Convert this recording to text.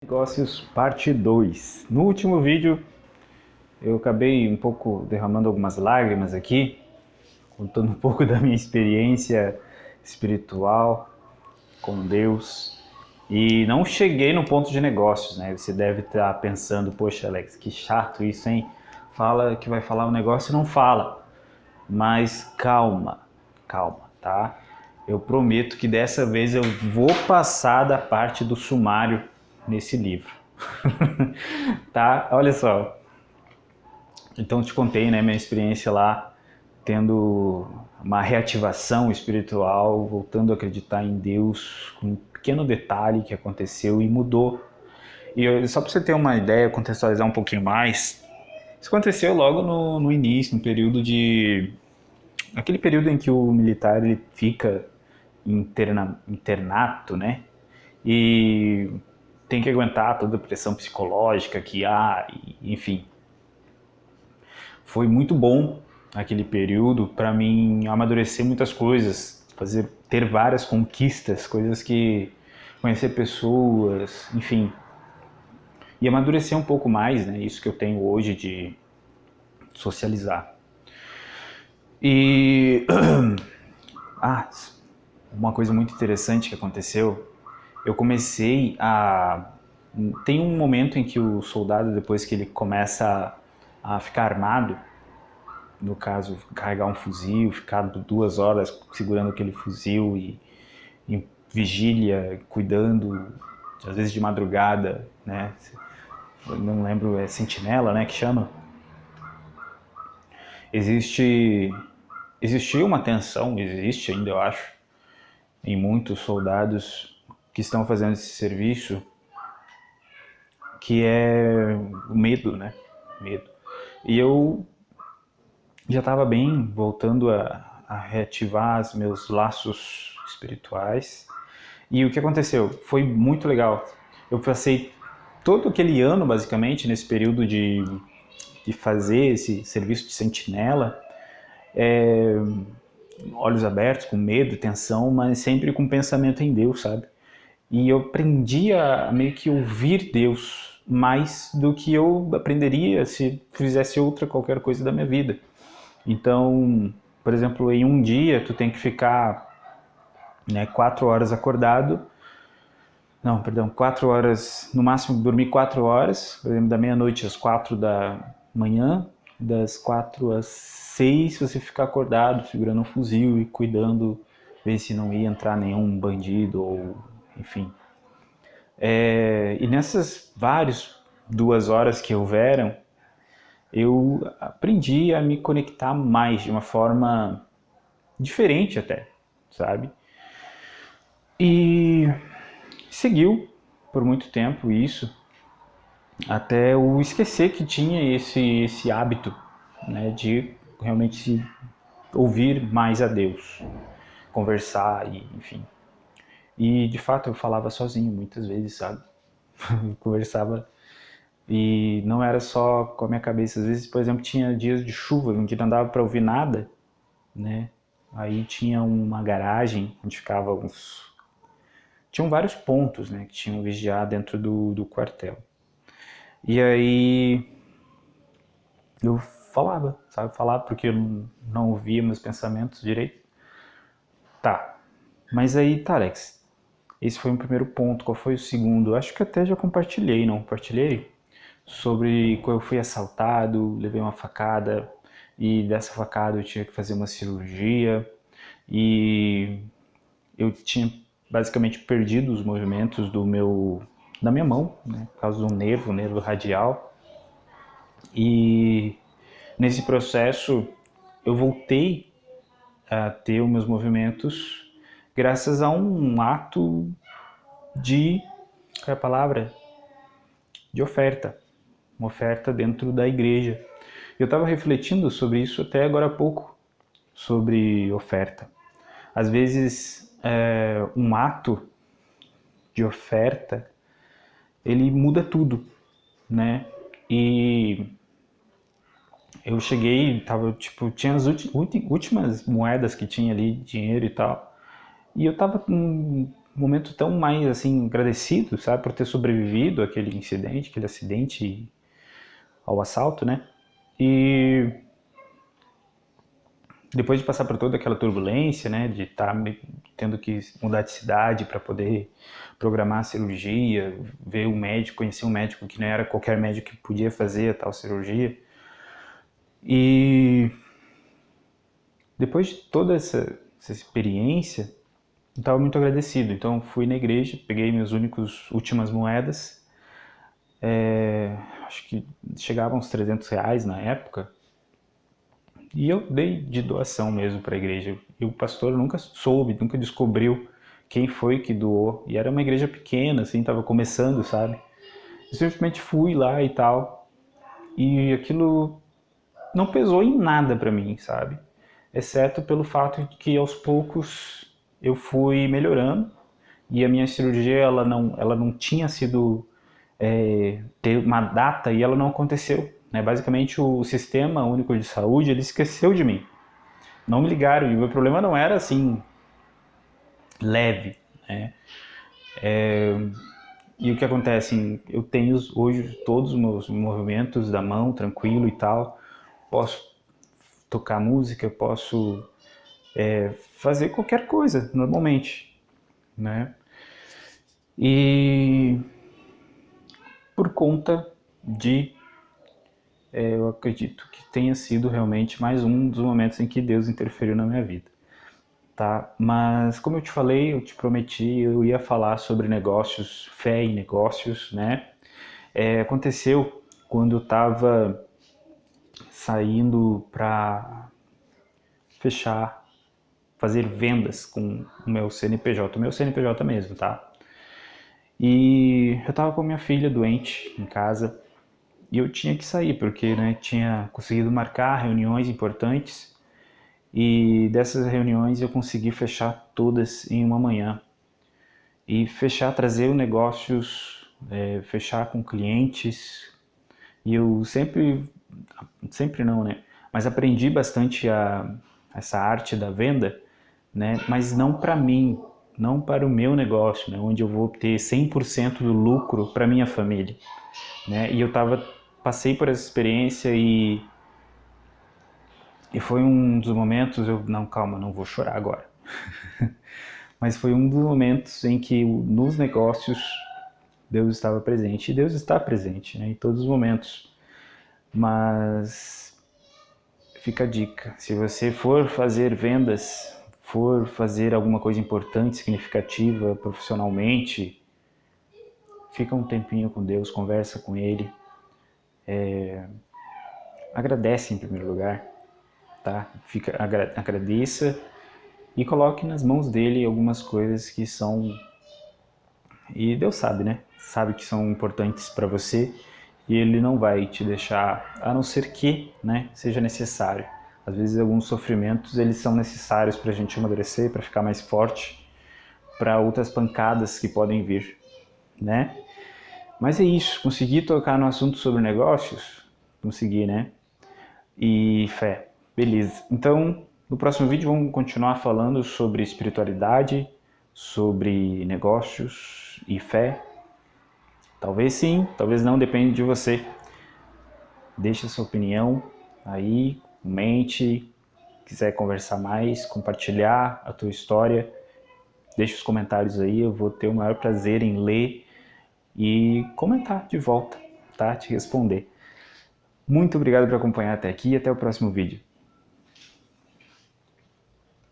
Negócios parte 2. No último vídeo eu acabei um pouco derramando algumas lágrimas aqui, contando um pouco da minha experiência espiritual com Deus e não cheguei no ponto de negócios, né? Você deve estar pensando, poxa Alex, que chato isso, hein? Fala que vai falar um negócio e não fala. Mas calma, tá? Eu prometo que dessa vez eu vou passar da parte do sumário nesse livro. Tá? Olha só. Então te contei, né, minha experiência lá, tendo uma reativação espiritual, voltando a acreditar em Deus, com um pequeno detalhe que aconteceu e mudou. Só para você ter uma ideia, contextualizar um pouquinho mais, isso aconteceu logo no início, no período de... aquele período em que o militar ele fica internato, né? E tem que aguentar toda a pressão psicológica que há, enfim. Foi muito bom aquele período para mim amadurecer muitas coisas, ter várias conquistas, coisas que conhecer pessoas, enfim. E amadurecer um pouco mais, né? Isso que eu tenho hoje de socializar. E uma coisa muito interessante que aconteceu, eu comecei a... Tem um momento em que o soldado, depois que ele começa a ficar armado, no caso, carregar um fuzil, ficar 2 horas segurando aquele fuzil e em vigília, cuidando, às vezes de madrugada, né? Eu não lembro, é sentinela, né, que chama? Existia uma tensão, existe ainda, eu acho, em muitos soldados que estão fazendo esse serviço, que é o medo, né? Medo. E eu já estava bem, voltando a reativar os meus laços espirituais. E o que aconteceu? Foi muito legal. Eu passei todo aquele ano, basicamente, nesse período de fazer esse serviço de sentinela, olhos abertos, com medo, tensão, mas sempre com pensamento em Deus, sabe? E eu aprendi a meio que ouvir Deus mais do que eu aprenderia se fizesse qualquer coisa da minha vida. Então, por exemplo, em um dia tu tem que ficar, né, 4 horas acordado. Não, perdão, 4 horas, no máximo dormir 4 horas, por exemplo, da meia-noite às 4 da manhã, das 4 às 6 você ficar acordado, segurando um fuzil e cuidando, ver se não ia entrar nenhum bandido ou, enfim. E nessas várias 2 horas que houveram, eu aprendi a me conectar mais de uma forma diferente até, sabe? E seguiu por muito tempo isso, até eu esquecer que tinha esse hábito, né, de realmente ouvir mais a Deus, conversar e enfim. E de fato eu falava sozinho muitas vezes, sabe? Conversava e não era só com a minha cabeça. Às vezes, por exemplo, tinha dias de chuva, onde não dava para ouvir nada, né? Aí tinha uma garagem onde ficava tinham vários pontos, né, que tinham vigiado dentro do quartel. E aí eu falava, sabe? Falava porque eu não ouvia meus pensamentos direito. Tá, mas aí, tá, Alex, esse foi o primeiro ponto. Qual foi o segundo? Acho que até já compartilhei, não compartilhei? Sobre quando eu fui assaltado, levei uma facada e dessa facada eu tinha que fazer uma cirurgia e eu tinha basicamente perdido os movimentos da minha mão, né, por causa do nervo radial. E nesse processo eu voltei a ter os meus movimentos graças a um ato de, qual é a palavra? De oferta. Uma oferta dentro da igreja. Eu estava refletindo sobre isso até agora há pouco, sobre oferta. Às vezes, um ato de oferta, ele muda tudo, né? E eu cheguei, tinha as últimas moedas que tinha ali, dinheiro e tal, e eu tava um momento tão mais assim agradecido, sabe, por ter sobrevivido àquele incidente, aquele acidente ao assalto, né? E depois de passar por toda aquela turbulência, né, de estar tendo que mudar de cidade para poder programar a cirurgia, ver um médico, conhecer um médico que não era qualquer médico que podia fazer a tal cirurgia. E depois de toda essa experiência, eu estava muito agradecido. Então fui na igreja, peguei minhas últimas moedas, acho que chegavam uns R$300 na época, e eu dei de doação mesmo para a igreja. E o pastor nunca soube, nunca descobriu quem foi que doou. E era uma igreja pequena, assim, estava começando, sabe? Eu simplesmente fui lá e tal. E aquilo não pesou em nada para mim, sabe? Exceto pelo fato de que aos poucos eu fui melhorando. E a minha cirurgia, ela não tinha sido ter uma data e ela não aconteceu. Né? Basicamente, o Sistema Único de Saúde, ele esqueceu de mim. Não me ligaram, e o meu problema não era assim, leve, né? E o que acontece, eu tenho hoje todos os meus movimentos da mão, tranquilo e tal, posso tocar música, posso fazer qualquer coisa, normalmente, né? E por conta de, eu acredito que tenha sido realmente mais um dos momentos em que Deus interferiu na minha vida. Tá? Mas como eu te falei, eu te prometi, eu ia falar sobre negócios, fé em negócios, né? Aconteceu quando eu estava saindo para fechar, fazer vendas com o meu CNPJ mesmo, tá? E eu estava com minha filha doente em casa e eu tinha que sair porque, né, tinha conseguido marcar reuniões importantes. E dessas reuniões eu consegui fechar todas em uma manhã. E fechar, trazer negócios, fechar com clientes. E eu sempre não, né? Mas aprendi bastante essa arte da venda, né? Mas não para mim, não para o meu negócio, né? Onde eu vou ter 100% do lucro para minha família, né? E passei por essa experiência e foi um dos momentos, não, calma, não vou chorar agora. Mas foi um dos momentos em que nos negócios Deus estava presente. E Deus está presente, né, em todos os momentos. Mas fica a dica, se você for fazer vendas, for fazer alguma coisa importante, significativa, profissionalmente, fica um tempinho com Deus, conversa com Ele. Agradece em primeiro lugar, tá? Agradeça e coloque nas mãos dele algumas coisas que são, e Deus sabe, né? Sabe que são importantes para você e ele não vai te deixar, a não ser que, né, seja necessário. Às vezes alguns sofrimentos eles são necessários para a gente amadurecer, para ficar mais forte, para outras pancadas que podem vir, né? Mas é isso, consegui tocar no assunto sobre negócios, consegui, né? E fé, beleza. Então, no próximo vídeo vamos continuar falando sobre espiritualidade, sobre negócios e fé. Talvez sim, talvez não, depende de você. Deixa sua opinião aí, comente, quiser conversar mais, compartilhar a tua história, deixa os comentários aí, eu vou ter o maior prazer em ler e comentar de volta, tá? Te responder. Muito obrigado por acompanhar até aqui e até o próximo vídeo.